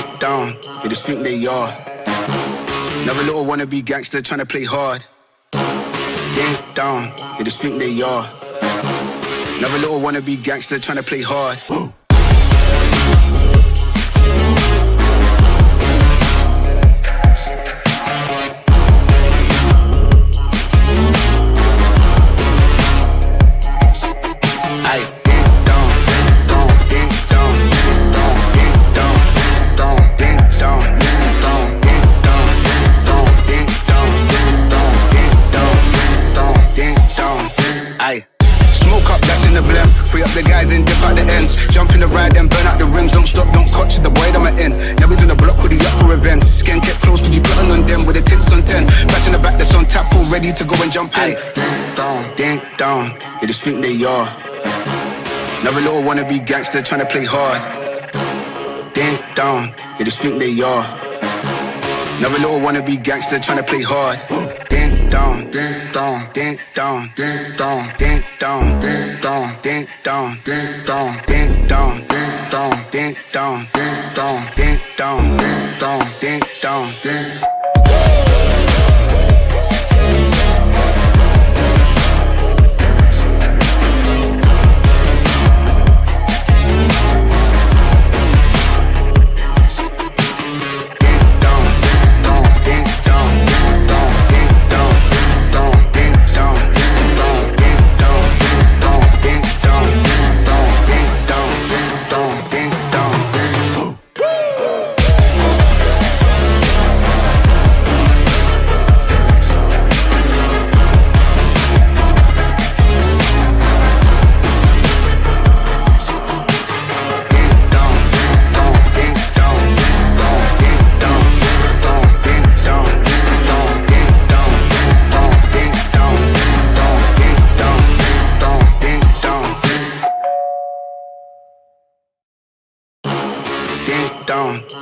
ding dong, they just think they are. Another little wannabe gangster trying to play hard. Ding dong, they just think they are. Another little wannabe gangster trying to play hard. Free up the guys and dip out the ends. Jump in the ride and burn out the rims. Don't stop, don't coach, the boy that I'm in. Now we in the block with the up for events. Skin get close, cause you plotting on them with the tits on 10. Back in the back, that's on tap, all ready to go and jump in. Ding dong, they just think they are. Another little wannabe gangster trying to play hard. Ding dong, they just think they are. Another little wannabe gangster trying to play hard. Ding dong, ding dong, ding dong, ding dong, ding dong, ding dong, ding dong, ding dong, ding dong, ding dong, ding dong, ding dong, ding dong, ding dong, ding dong, ding.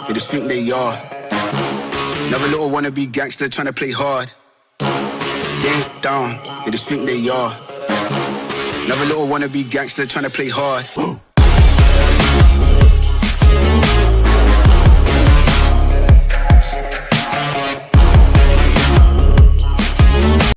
They just think they are. Another little wannabe gangster trying to play hard. Ding dong, they just think they are. Another little wannabe gangster trying to play hard.